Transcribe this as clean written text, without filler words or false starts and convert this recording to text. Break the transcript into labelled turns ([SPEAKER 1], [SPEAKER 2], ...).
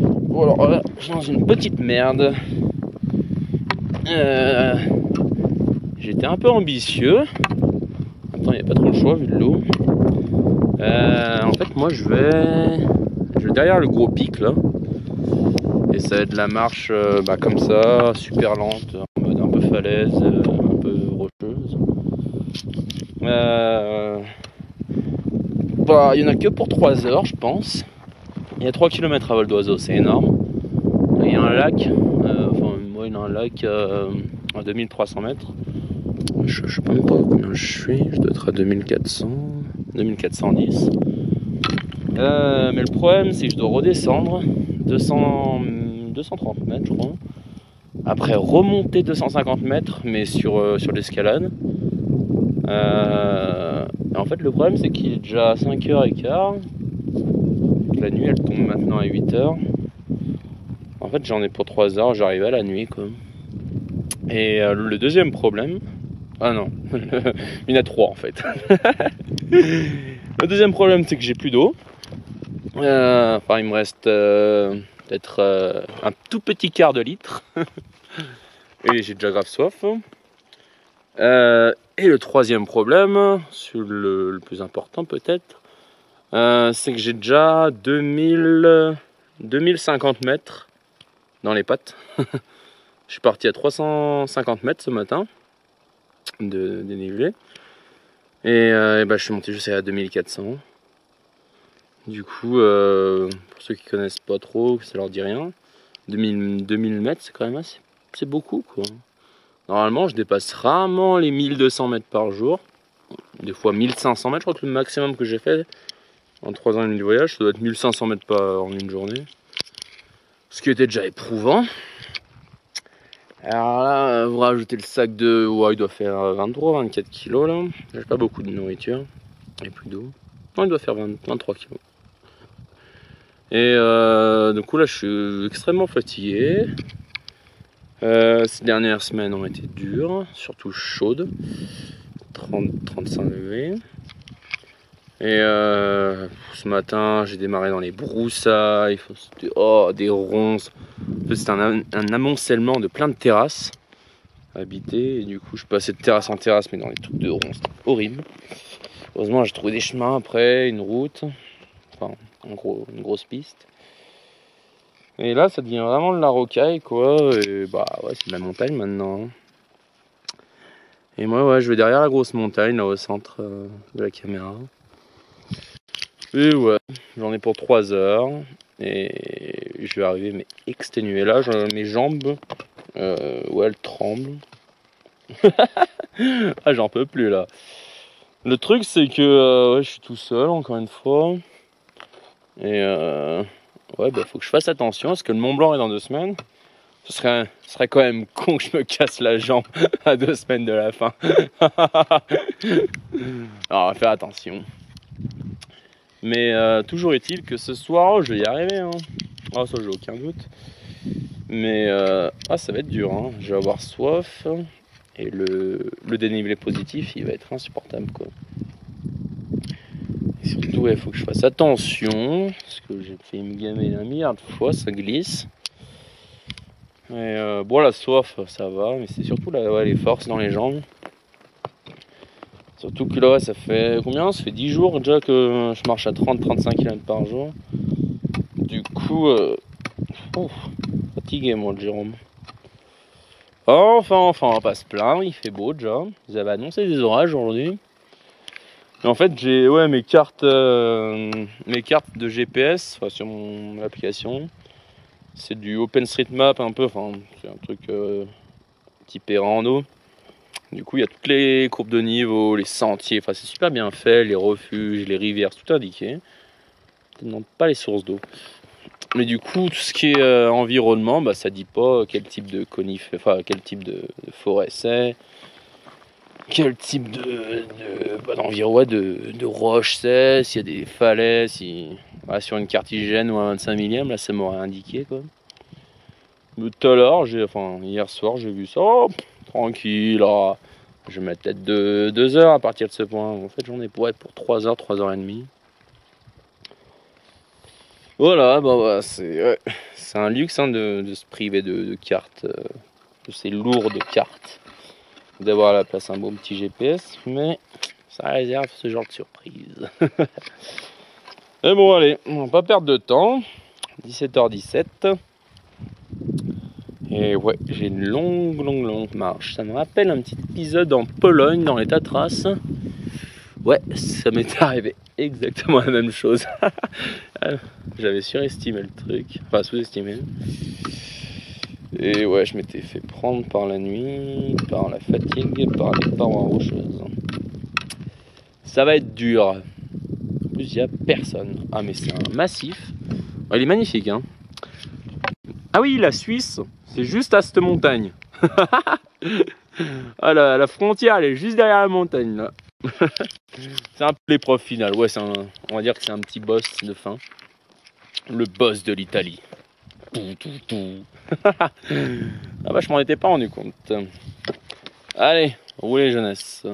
[SPEAKER 1] Bon alors là, je suis dans une petite merde. J'étais un peu ambitieux. Attends, il n'y a pas trop le choix vu de l'eau. En fait, moi je vais derrière le gros pic là. Et ça va être de la marche comme ça, super lente, en mode un peu falaise, un peu rocheuse. Il y en a que pour 3 heures, je pense. Il y a 3 km à vol d'oiseau, c'est énorme. Il y a un lac, il y a un lac à 2300 mètres. Je sais même pas combien je suis, je dois être à 2400, 2410. Mais le problème, c'est que je dois redescendre 230 mètres, je crois. Après, remonter 250 mètres, mais sur l'escalade. En fait, le problème, c'est qu'il est déjà 5h15. La nuit, elle tombe maintenant à 8h. En fait, j'en ai pour 3 heures, j'arrive à la nuit, quoi. Et le deuxième problème... Ah non, il y en a 3 en fait. Le deuxième problème, c'est que j'ai plus d'eau. Il me reste peut-être un tout petit quart de litre. Et j'ai déjà grave soif. Et le troisième problème, le plus important peut-être, c'est que j'ai déjà 2050 mètres dans les pattes. Je suis parti à 350 mètres ce matin de dénivelé. Et je suis monté jusqu'à 2400. Du coup, pour ceux qui connaissent pas trop, ça leur dit rien. 2000 mètres, c'est quand même assez, c'est beaucoup quoi. Normalement, je dépasse rarement les 1200 mètres par jour. Des fois 1500 mètres, je crois que le maximum que j'ai fait en 3 ans et demi de voyage, ça doit être 1500 mètres en une journée. Ce qui était déjà éprouvant. Alors là, vous rajoutez le sac de... Ouais, il doit faire 23-24 kilos là. J'ai pas beaucoup de nourriture. Et plus d'eau. Non, il doit faire 23 kilos. Et du coup là, je suis extrêmement fatigué. Ces dernières semaines ont été dures, surtout chaudes. 30-35 degrés. Et ce matin, j'ai démarré dans les broussailles. C'était des ronces. En fait, c'était un amoncellement de plein de terrasses habitées. Et du coup, je passais de terrasse en terrasse, mais dans les trucs de ronces. C'était horrible. Heureusement, j'ai trouvé des chemins après, une route. Enfin, en gros, une grosse piste. Et là, ça devient vraiment de la rocaille, quoi. Et c'est de la montagne maintenant. Et moi, je vais derrière la grosse montagne, là au centre de la caméra. Et ouais, j'en ai pour 3 heures. Et je vais arriver, mais exténué. Là, mes jambes, elles tremblent. Ah, j'en peux plus là. Le truc, c'est que je suis tout seul, encore une fois. Et faut que je fasse attention parce que le Mont Blanc est dans 2 semaines. Ce serait quand même con que je me casse la jambe à 2 semaines de la fin. Alors, on va faire attention. Mais toujours est-il que ce soir, je vais y arriver. Hein. Ça, j'ai aucun doute. Mais ça va être dur. Hein. Je vais avoir soif. Et le dénivelé positif, il va être insupportable, quoi. Et surtout, il faut que je fasse attention. Parce que j'ai fait me gamer la milliard de fois, ça glisse. Et la soif, ça va. Mais c'est surtout les forces dans les jambes. Surtout que là, ça fait combien? Ça fait 10 jours déjà que je marche à 30-35 km par jour. Du coup, fatigué moi, Jérôme. Enfin, on va pas se plaindre, il fait beau déjà. Ils avaient annoncé des orages aujourd'hui. Et en fait, j'ai mes cartes de GPS sur mon application. C'est du OpenStreetMap un peu, c'est un truc typé rando. Du coup, il y a toutes les courbes de niveau, les sentiers, c'est super bien fait, les refuges, les rivières, tout indiqué. Ça ne demande pas les sources d'eau. Mais du coup, tout ce qui est environnement, ça dit pas quel type de quel type de forêt c'est, quel type d'environnement, de roche c'est, s'il y a des falaises, sur une carte IGN ou un 25 millième, là ça m'aurait indiqué quoi. Mais tout à l'heure, hier soir, j'ai vu ça, tranquille, là. Je vais mettre peut-être 2 heures à partir de ce point. En fait, j'en ai pour 3 heures, 3 heures et demie. Voilà, bah, ouais, c'est un luxe hein, de se priver de cartes, de ces lourdes cartes, d'avoir à la place un bon petit GPS, mais ça réserve ce genre de surprise. Et bon, allez, on va pas perdre de temps. 17h17. Et ouais, j'ai une longue marche. Ça me rappelle un petit épisode en Pologne, dans les Tatras. Ouais, ça m'était arrivé exactement la même chose. J'avais surestimé le truc, enfin sous-estimé. Et ouais, je m'étais fait prendre par la nuit, par la fatigue, par les parois rocheuses. Ça va être dur. En plus, il n'y a personne. Ah, mais c'est un massif. Il est magnifique, hein. Ah oui, la Suisse, c'est juste à cette montagne. Ah, la frontière, elle est juste derrière la montagne, là. C'est un peu l'épreuve finale. Ouais, on va dire que c'est un petit boss de fin. Le boss de l'Italie. Ah bah, je m'en étais pas rendu compte. Allez, roulez jeunesse.